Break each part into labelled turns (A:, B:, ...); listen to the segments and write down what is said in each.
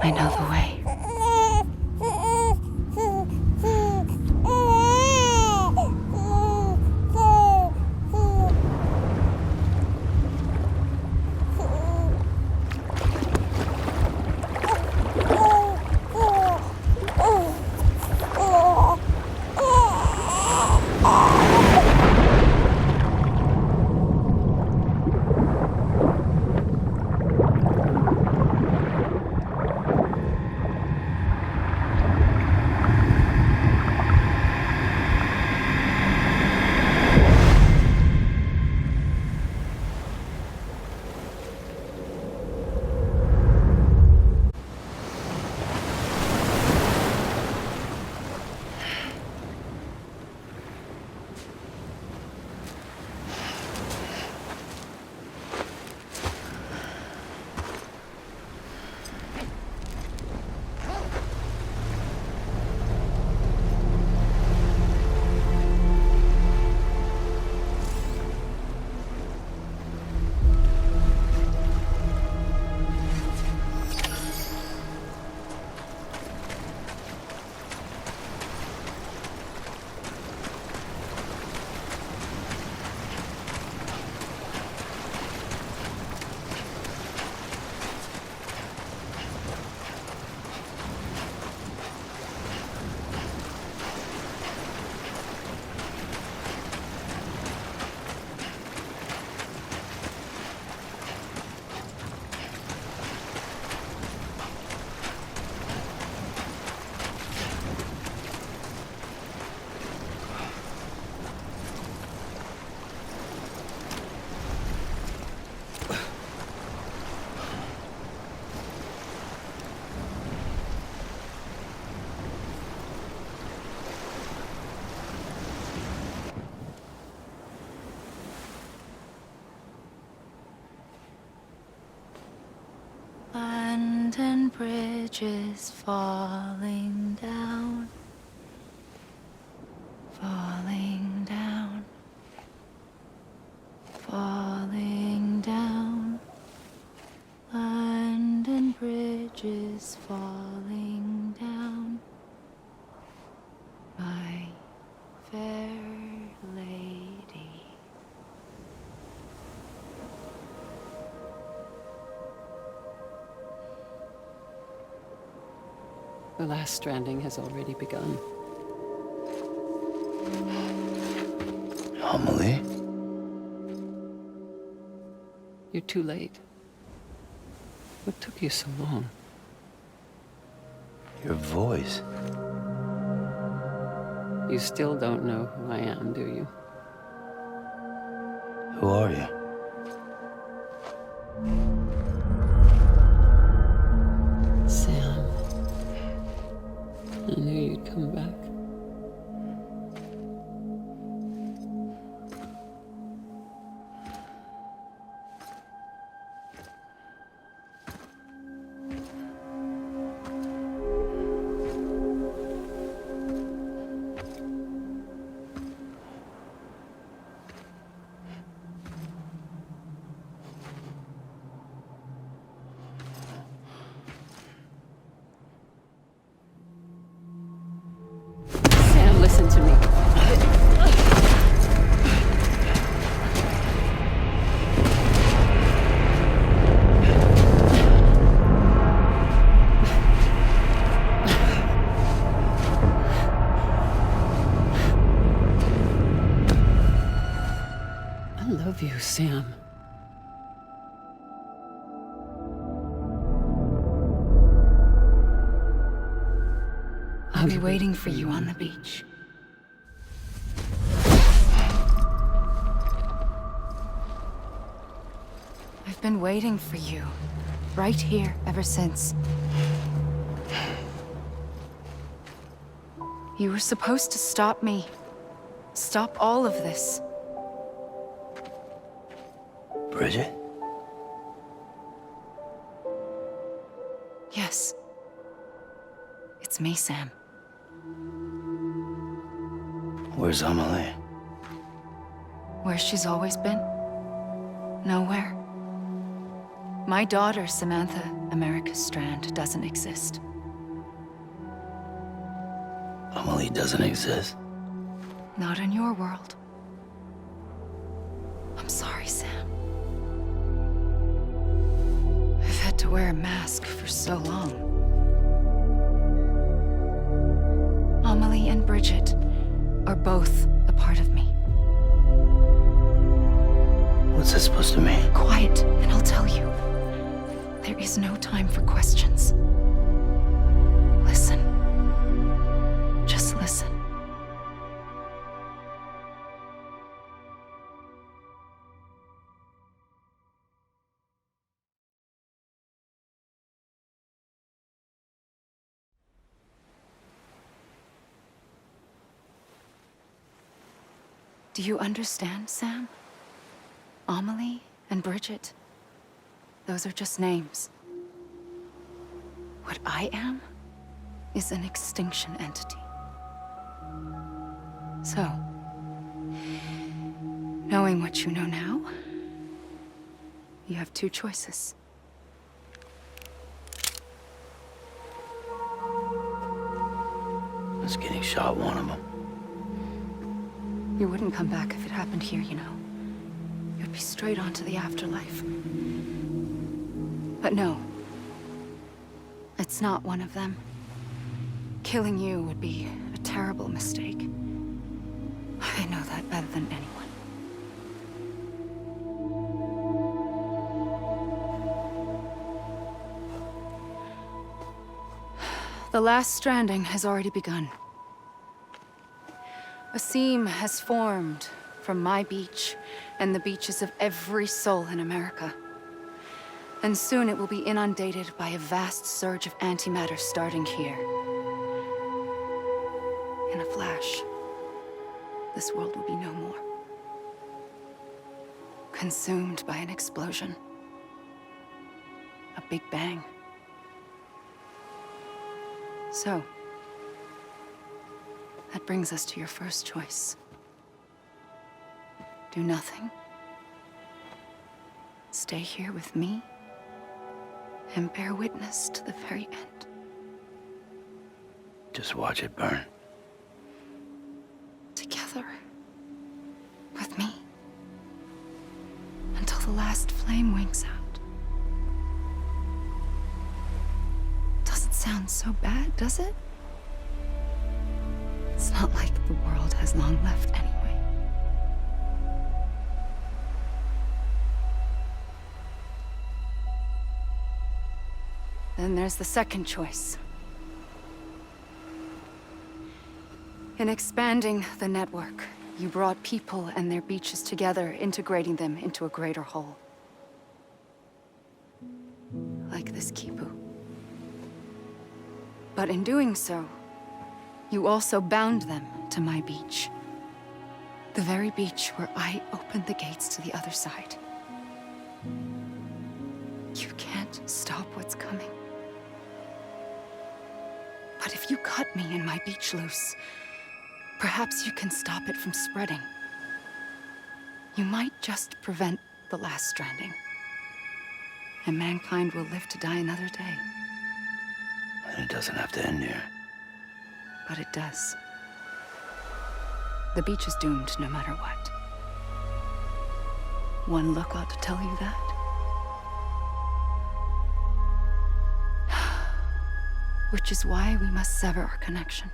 A: I know the way. London Bridge is falling down, falling down, falling down. London Bridge is falling down, my fair lady.
B: The last stranding has already begun.
C: Amelie?
B: You're too late. What took you so long?
C: Your voice.
B: You still don't know who I am, do you?
C: Who are you?
B: Sam. I knew you'd come back. Sam, listen to me. I love you, Sam.
A: I'll be waiting for you on the beach. I've been waiting for you, right here, ever since. You were supposed to stop me. Stop all of this.
C: Bridget?
A: Yes. It's me, Sam.
C: Where's Amelie?
A: Where she's always been. Nowhere. My daughter, Samantha America Strand, doesn't exist.
C: Amelie doesn't exist.
A: Not in your world. I'm sorry, Sam. I've had to wear a mask for so long. Amelie and Bridget are both a part of me.
C: What's that supposed to mean?
A: Quiet, and I'll tell you. There is no time for questions. Listen. Just listen. Do you understand, Sam? Amelie and Bridget, those are just names. What I am is an extinction entity. So, knowing what you know now, you have two choices.
C: Was getting shot one of them.
A: You wouldn't come back if it happened here, you know. You'd be straight on to the afterlife. But no. It's not one of them. Killing you would be a terrible mistake. I know that better than anyone. The last stranding has already begun. A seam has formed from my beach and the beaches of every soul in America. And soon it will be inundated by a vast surge of antimatter starting here. In a flash, this world will be no more. Consumed by an explosion. A big bang. So, that brings us to your first choice. Do nothing. Stay here with me and bear witness to the very end.
C: Just watch it burn.
A: Together. With me. Until the last flame winks out. Doesn't sound so bad, does it? It's not like the world has long left anyway. Then there's the second choice. In expanding the network, you brought people and their beaches together, integrating them into a greater whole. Like this Kipu. But in doing so, you also bound them to my beach. The very beach where I opened the gates to the other side. You can't stop what's coming. But if you cut me and my beach loose, perhaps you can stop it from spreading. You might just prevent the last stranding. And mankind will live to die another day.
C: And it doesn't have to end here.
A: But it does. The beach is doomed no matter what. One look ought to tell you that. Which is why we must sever our connection.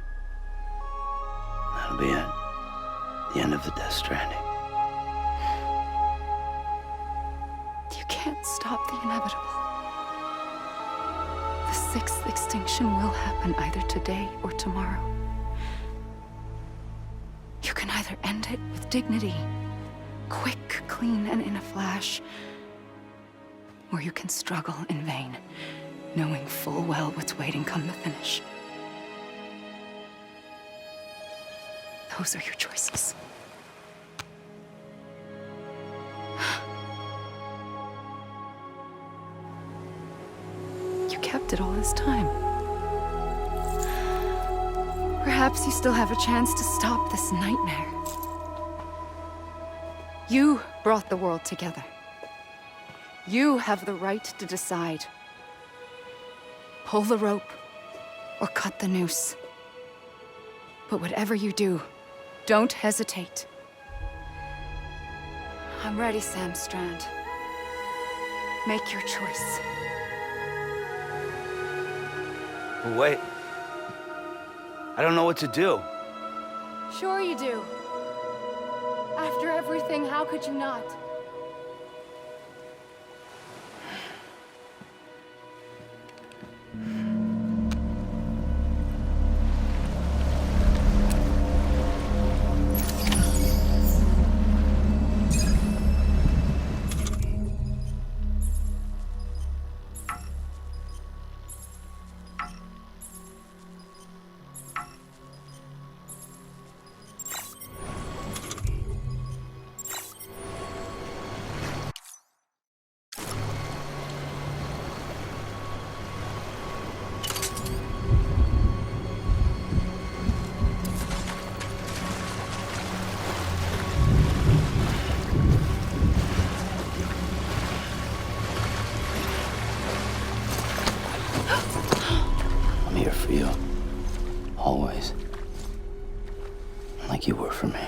C: That'll be it. The end of the Death Stranding.
A: You can't stop the inevitable. The sixth extinction will happen either today or tomorrow. You can either end it with dignity, quick, clean, and in a flash, or you can struggle in vain, knowing full well what's waiting come the finish. Those are your choices. You kept it all this time. Perhaps you still have a chance to stop this nightmare. You brought the world together. You have the right to decide. Pull the rope, or cut the noose. But whatever you do, don't hesitate. I'm ready, Sam Strand. Make your choice.
C: But wait. I don't know what to do.
A: Sure you do. After everything, how could you not?
C: I'm here for you. Always. Like you were for me.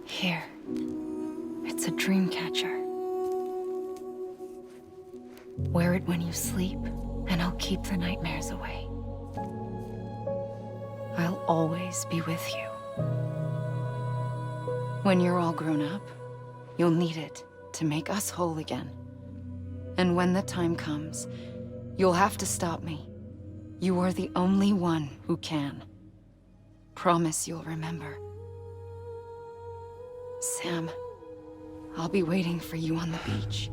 A: Here. It's a dream catcher. Wear it when you sleep, and I'll keep the nightmares away. I'll always be with you. When you're all grown up, you'll need it to make us whole again. And when the time comes, you'll have to stop me. You are the only one who can. Promise you'll remember. Sam, I'll be waiting for you on the beach.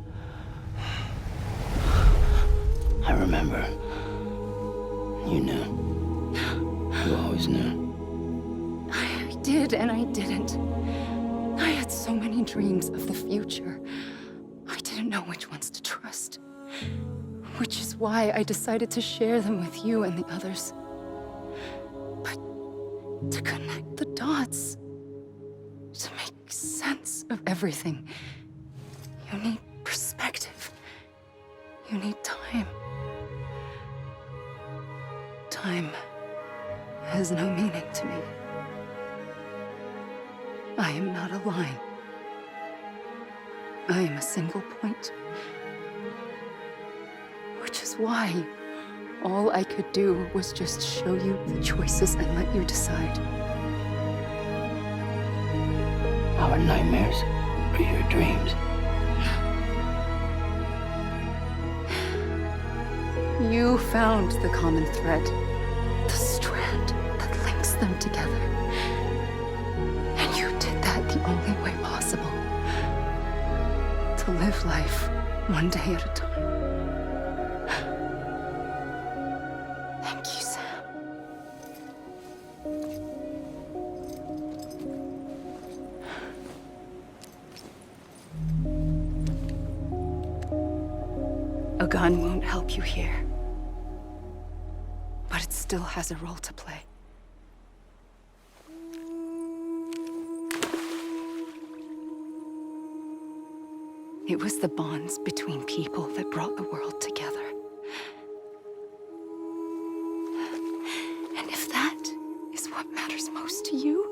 C: I remember. You knew. You always knew.
A: I did and I didn't. I had so many dreams of the future. I didn't know which ones to trust. Which is why I decided to share them with you and the others. But to connect the dots, to make sense of everything, you need perspective. You need time. Time has no meaning to me. I am not a line. I am a single point. Which is why all I could do was just show you the choices and let you decide.
C: Our nightmares are your dreams.
A: You found the common thread, the strand that links them together. And you did that the only way possible. To live life one day at a time. Thank you, Sam. A gun won't help you here. But it still has a role to play. It was the bonds between people that brought the world together. And if that is what matters most to you,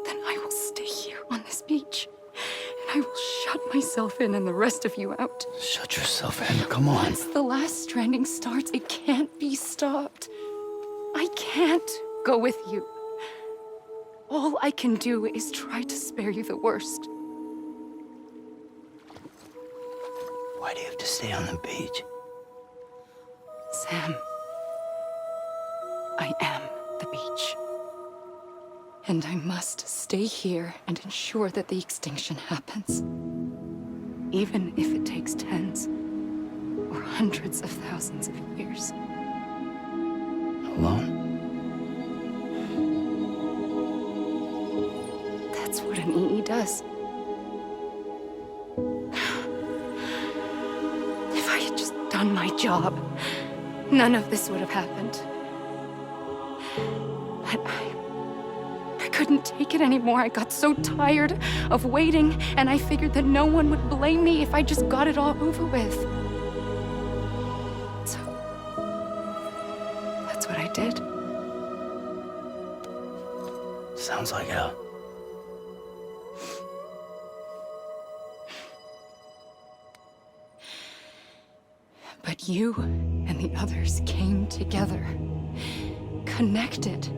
A: then I will stay here on this beach. And I will shut myself in and the rest of you out.
C: Shut yourself in, come on.
A: Once the last stranding starts, it can't be stopped. I can't go with you. All I can do is try to spare you the worst.
C: Why do you have to stay on the beach?
A: Sam, I am the beach. And I must stay here and ensure that the extinction happens. Even if it takes tens or hundreds of thousands of years.
C: Alone?
A: That's what an EE does. done my job, none of this would have happened. But I couldn't take it anymore. I got so tired of waiting, and I figured that no one would blame me if I just got it all over with. So, that's what I did.
C: Sounds like hell.
A: But you and the others came together, connected.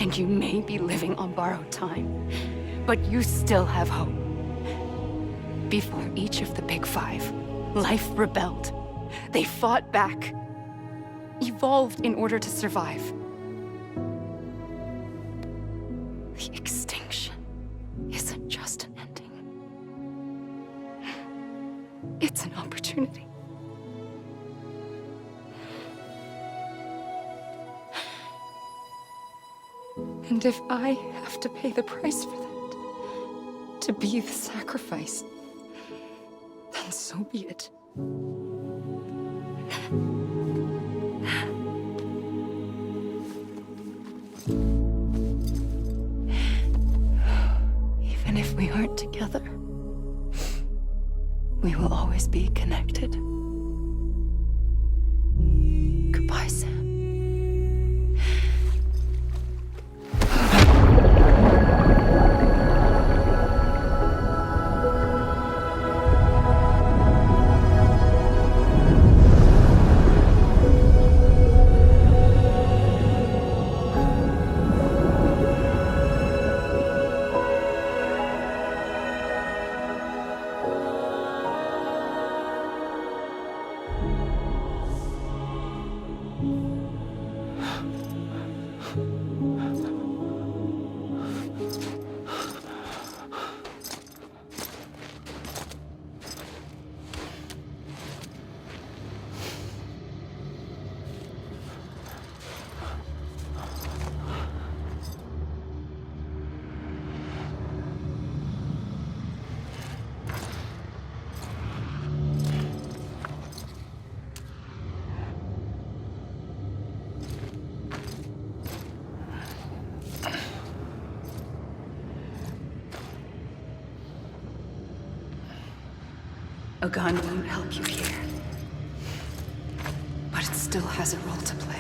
A: And you may be living on borrowed time, but you still have hope. Before each of the Big Five, life rebelled. They fought back, evolved in order to survive. The extinction isn't just an ending. It's an opportunity. And if I have to pay the price for that, to be the sacrifice, then so be it. Even if we aren't together, we will always be connected. Goodbye, Sam. A gun won't help you here, but it still has a role to play.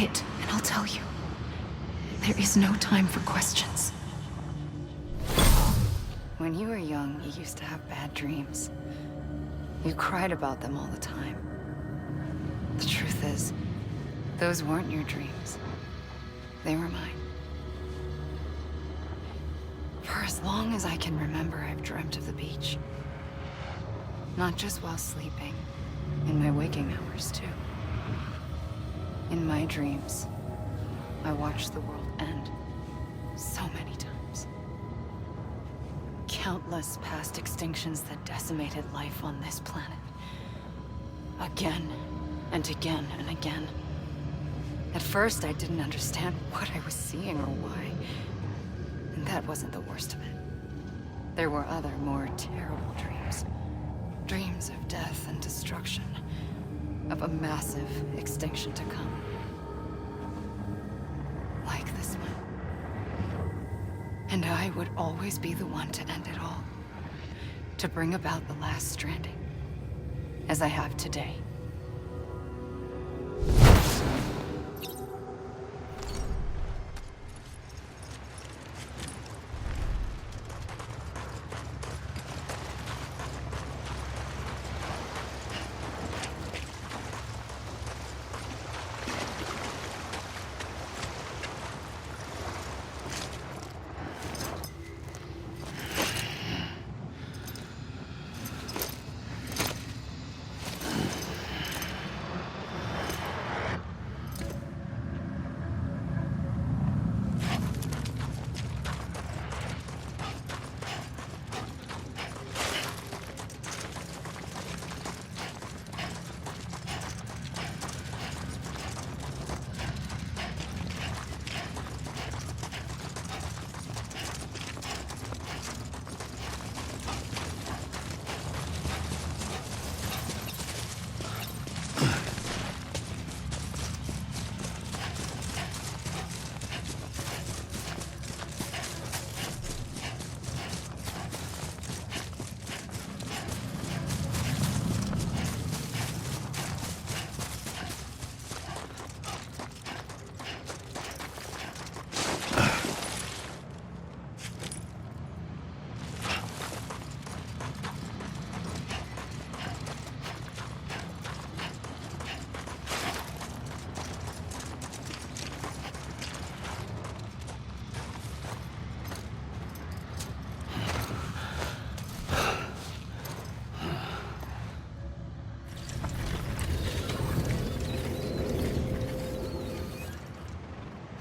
A: quiet, and I'll tell you. There is no time for questions. When you were young, you used to have bad dreams. You cried about them all the time. The truth is, those weren't your dreams. They were mine. For as long as I can remember, I've dreamt of the beach. Not just while sleeping, in my waking hours too. In my dreams, I watched the world end so many times. Countless past extinctions that decimated life on this planet. Again and again and again. At first, I didn't understand what I was seeing or why. And that wasn't the worst of it. There were other, more terrible dreams. Dreams of death and destruction. Of a massive extinction to come. Like this one. And I would always be the one to end it all. To bring about the last stranding. As I have today.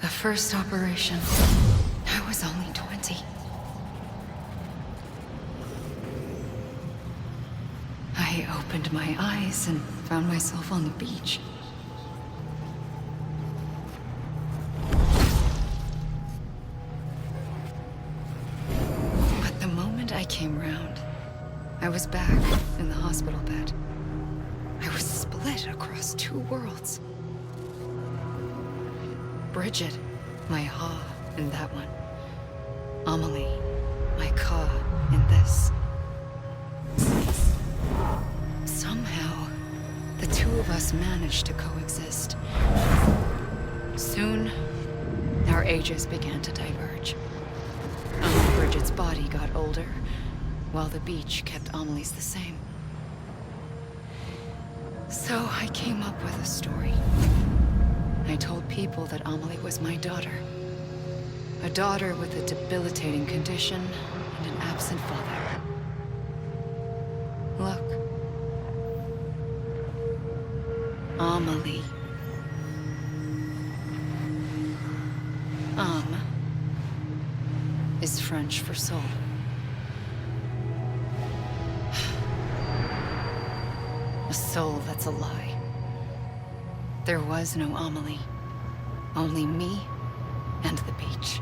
A: The first operation, I was only 20. I opened my eyes and found myself on the beach. But the moment I came round, I was back in the hospital bed. I was split across two worlds. Bridget, my Ha in that one. Amelie, my Ka in this. Somehow, the two of us managed to coexist. Soon, our ages began to diverge. Bridget's body got older, while the beach kept Amelie's the same. So I came up with a story. I told people that Amelie was my daughter. A daughter with a debilitating condition and an absent father. Look. Amelie. Âme is French for soul. A soul that's a lie. There was no Amelie. Only me and the beach.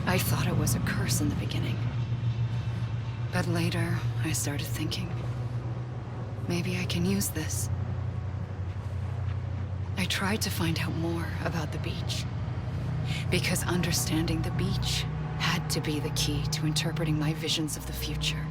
A: I thought it was a curse in the beginning. But later, I started thinking, maybe I can use this. I tried to find out more about the beach. Because understanding the beach had to be the key to interpreting my visions of the future.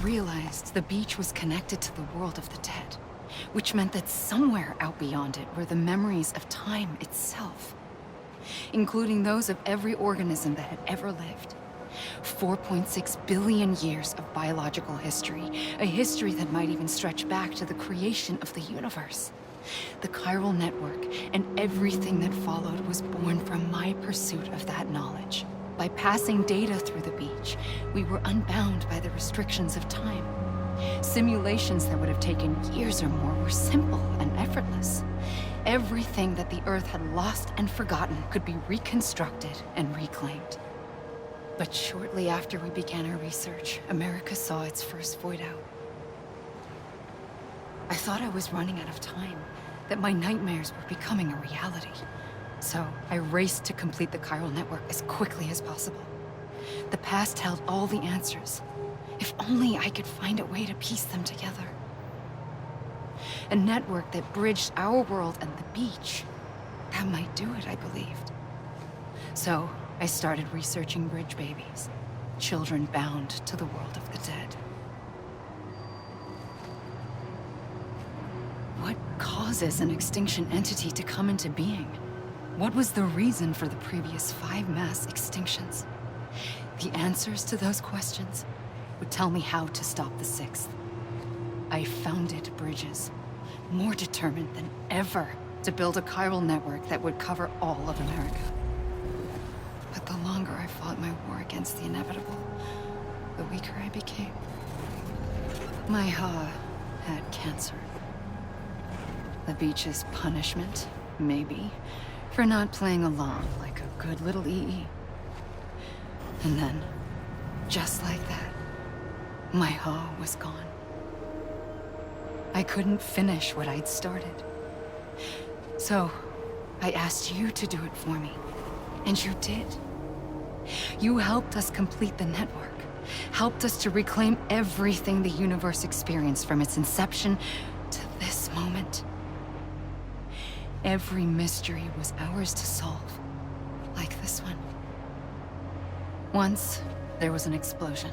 A: realized the beach was connected to the world of the dead, which meant that somewhere out beyond it were the memories of time itself, including those of every organism that had ever lived. 4.6 billion years of biological history, a history that might even stretch back to the creation of the universe. The chiral network and everything that followed was born from my pursuit of that knowledge. By passing data through the beach, we were unbound by the restrictions of time. Simulations that would have taken years or more were simple and effortless. Everything that the Earth had lost and forgotten could be reconstructed and reclaimed. But shortly after we began our research, America saw its first void out. I thought I was running out of time, that my nightmares were becoming a reality. So I raced to complete the chiral network as quickly as possible. The past held all the answers. If only I could find a way to piece them together. A network that bridged our world and the beach. That might do it, I believed. So I started researching bridge babies, children bound to the world of the dead. What causes an extinction entity to come into being? What was the reason for the previous 5 mass extinctions? The answers to those questions would tell me how to stop the 6th. I founded bridges, more determined than ever to build a chiral network that would cover all of America. But the longer I fought my war against the inevitable, the weaker I became. My Ha had cancer. The beach's punishment, maybe, for not playing along like a good little EE. And then, just like that, my Ha was gone. I couldn't finish what I'd started. So, I asked you to do it for me. And you did. You helped us complete the network. Helped us to reclaim everything the universe experienced from its inception to this moment. Every mystery was ours to solve. Like this one. Once, there was an explosion.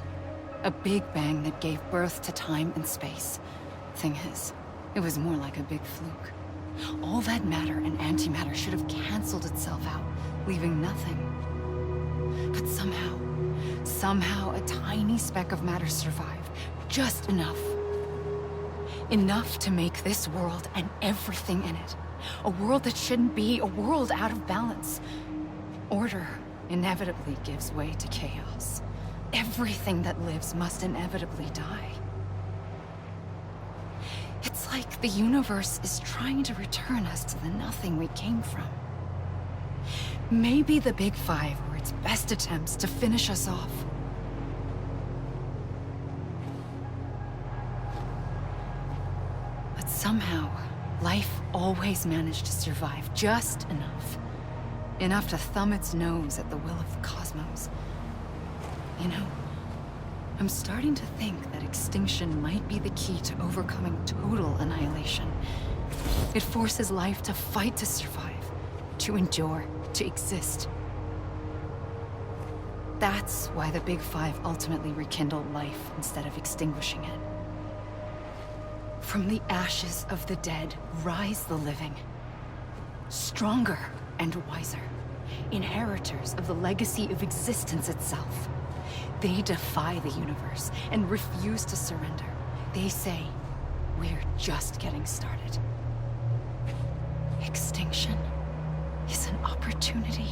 A: A big bang that gave birth to time and space. Thing is, it was more like a big fluke. All that matter and antimatter should have canceled itself out, leaving nothing. But somehow a tiny speck of matter survived. Just enough. Enough to make this world and everything in it. A world that shouldn't be, a world out of balance. Order inevitably gives way to chaos. Everything that lives must inevitably die. It's like the universe is trying to return us to the nothing we came from. Maybe the Big Five were its best attempts to finish us off. But somehow, life always managed to survive just enough. Enough to thumb its nose at the will of the cosmos. You know, I'm starting to think that extinction might be the key to overcoming total annihilation. It forces life to fight to survive, to endure, to exist. That's why the Big Five ultimately rekindled life instead of extinguishing it. From the ashes of the dead rise the living. Stronger and wiser. Inheritors of the legacy of existence itself. They defy the universe and refuse to surrender. They say, we're just getting started. Extinction is an opportunity.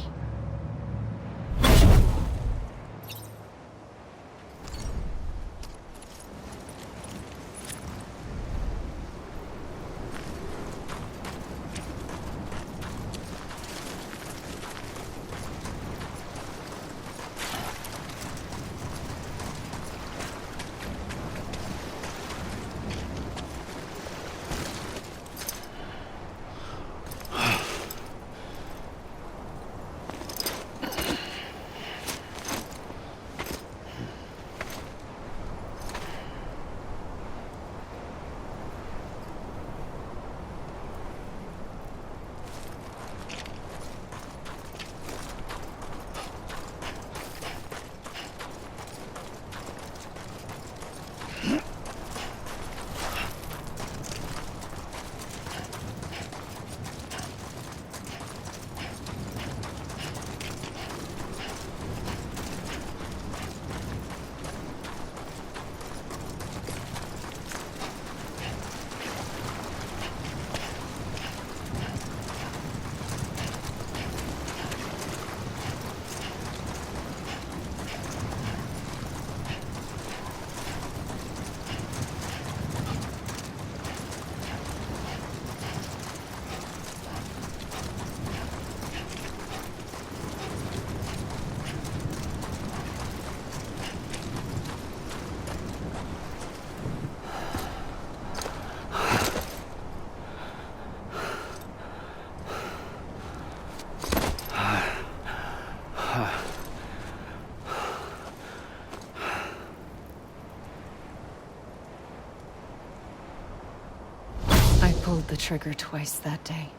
A: pulled the trigger twice that day.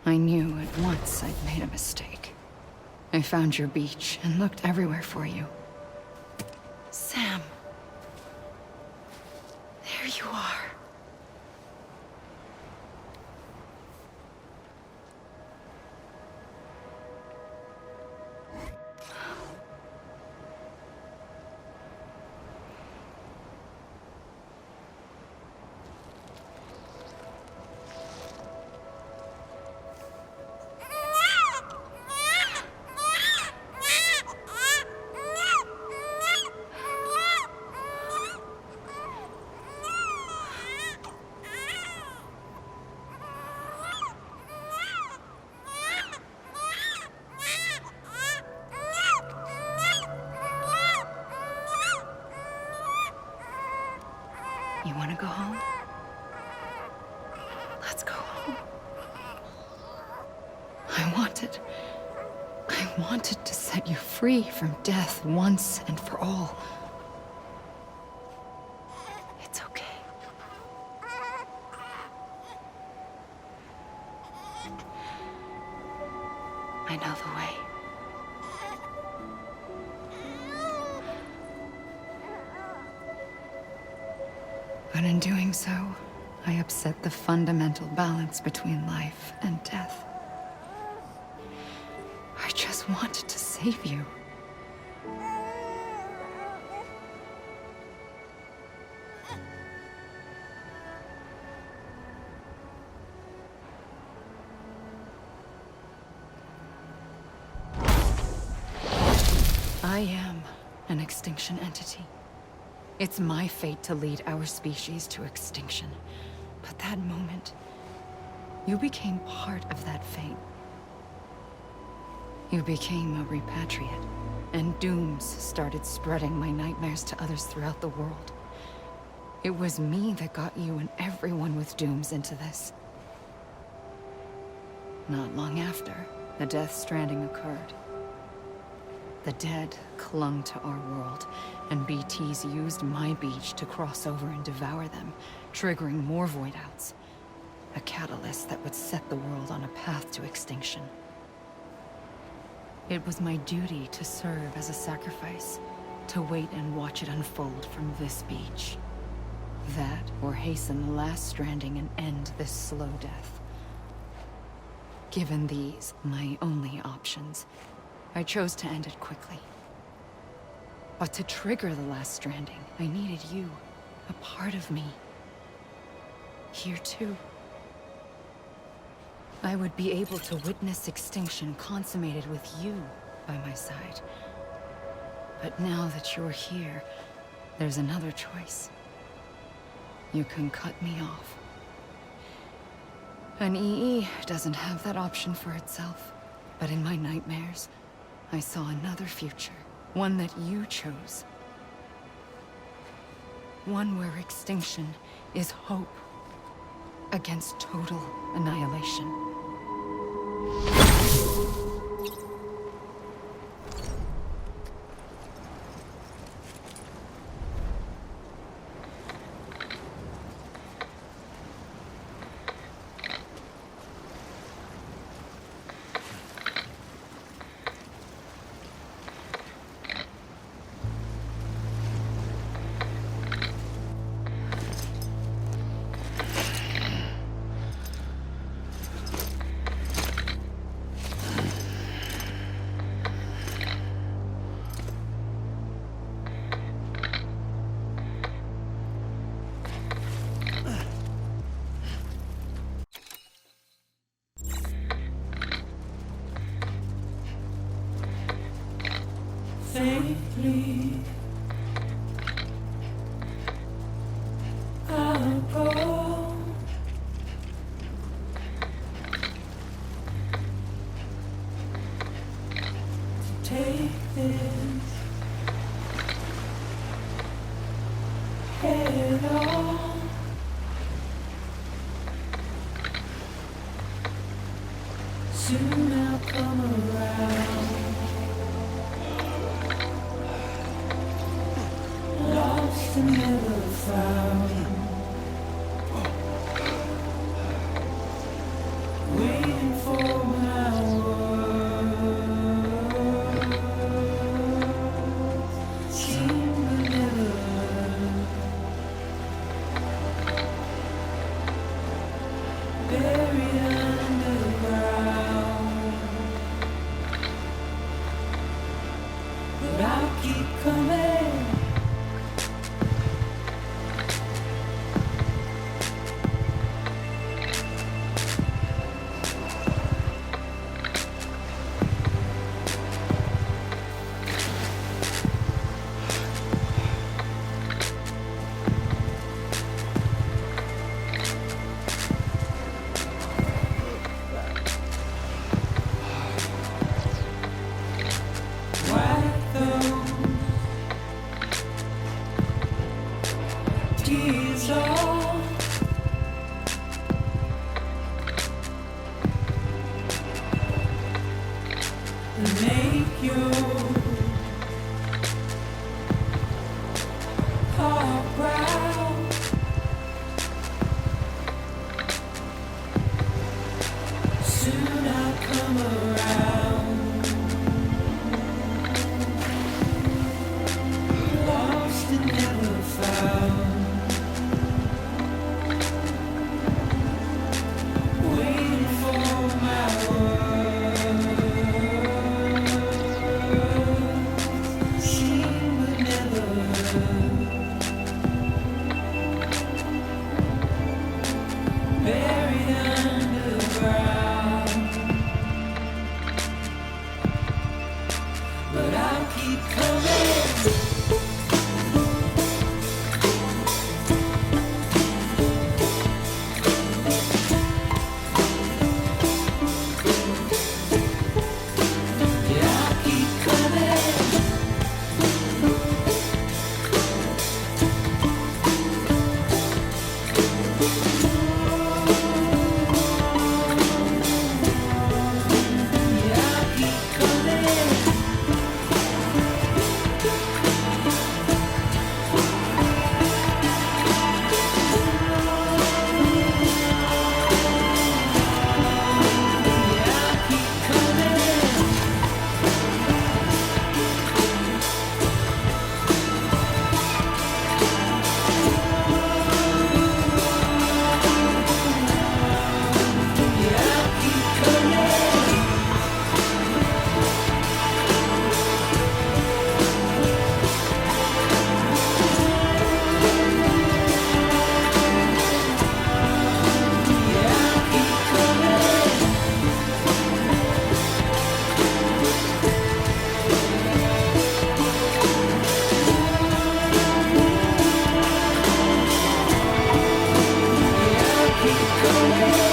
A: I knew at once I'd made a mistake. I found your beach and looked everywhere for you. Sam. There you are. You want to go home? Let's go home. I wanted to set you free from death once and for all. It's okay. I know the way. But in doing so, I upset the fundamental balance between life and death. I just wanted to save you. I am an extinction entity. It's my fate to lead our species to extinction. But that moment, you became part of that fate. You became a repatriate, and dooms started spreading my nightmares to others throughout the world. It was me that got you and everyone with dooms into this. Not long after, the Death Stranding occurred. The dead clung to our world, and BTs used my beach to cross over and devour them, triggering more void outs. A catalyst that would set the world on a path to extinction. It was my duty to serve as a sacrifice, to wait and watch it unfold from this beach. That, or hasten the last stranding and end this slow death. Given these, my only options, I chose to end it quickly. But to trigger the last stranding, I needed you, a part of me. Here too. I would be able to witness extinction consummated with you by my side. But now that you're here, there's another choice. You can cut me off. An EE doesn't have that option for itself, but in my nightmares, I saw another future, one that you chose. One where extinction is hope against total annihilation.
D: Safely I'll go. To take this head on. Soon I'll come around. Lost and never found. he's all that make you heart proud. Soon I'll come around. Lost and never found. Waiting for my word. Seen but never heard. Buried underground. But I'll keep coming. Yeah, I'll keep coming. Yeah, I'll keep coming. Yeah, I'll keep coming. Yeah, I'll keep coming. Yeah, I'll keep coming. Yeah, I'll keep coming. Yeah, I'll keep coming. Yeah, I'll keep coming.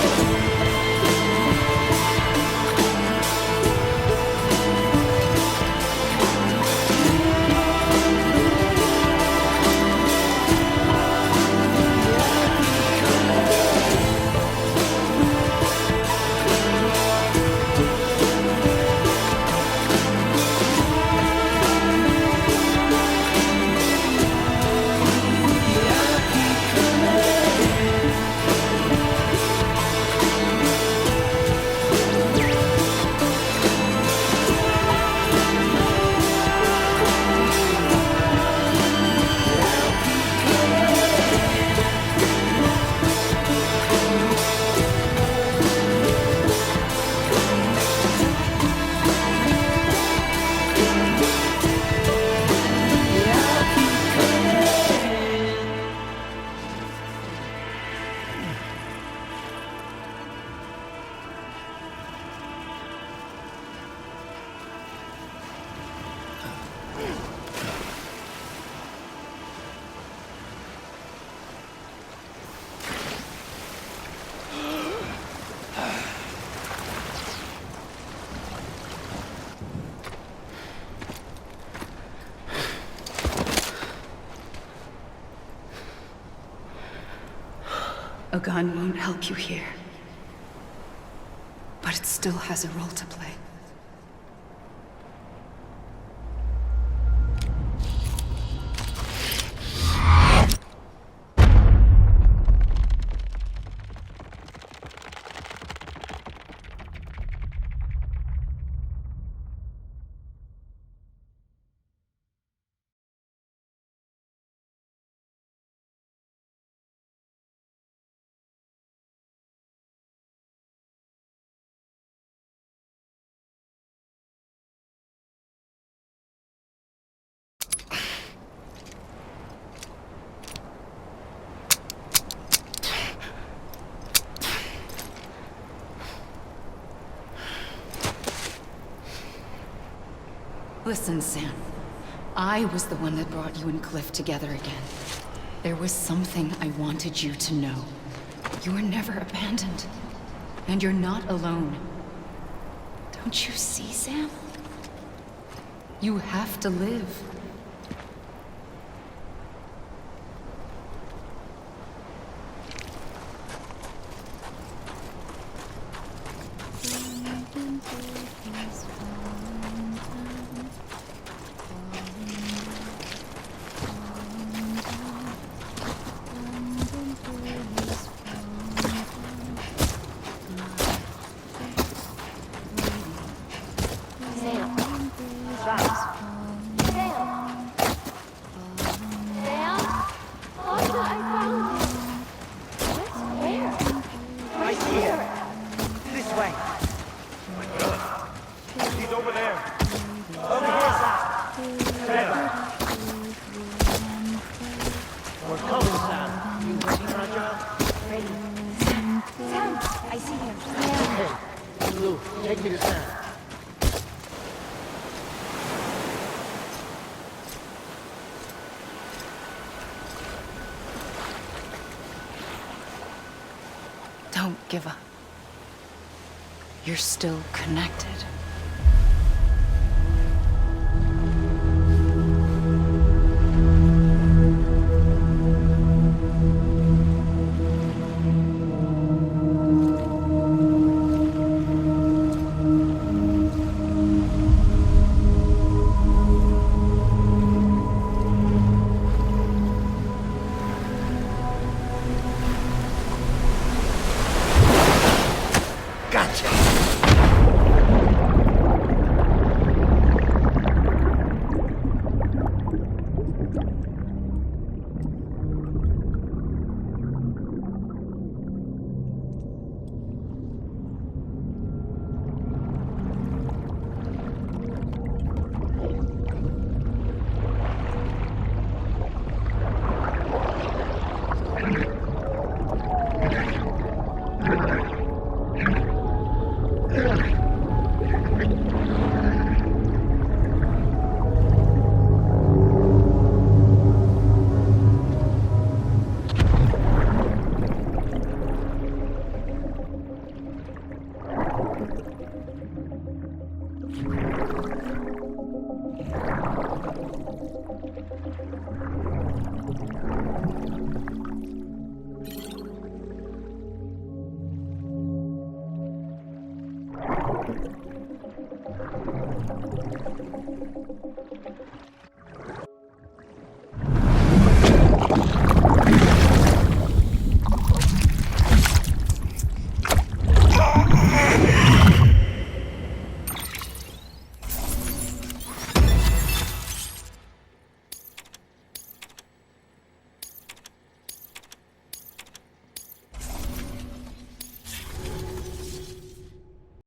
A: A gun won't help you here. But it still has a role to play. Listen, Sam. I was the one that brought you and Cliff together again. There was something I wanted you to know. You were never abandoned. And you're not alone. Don't you see, Sam? You have to live.
E: Take me to Sam.
A: Don't give up. You're still connected.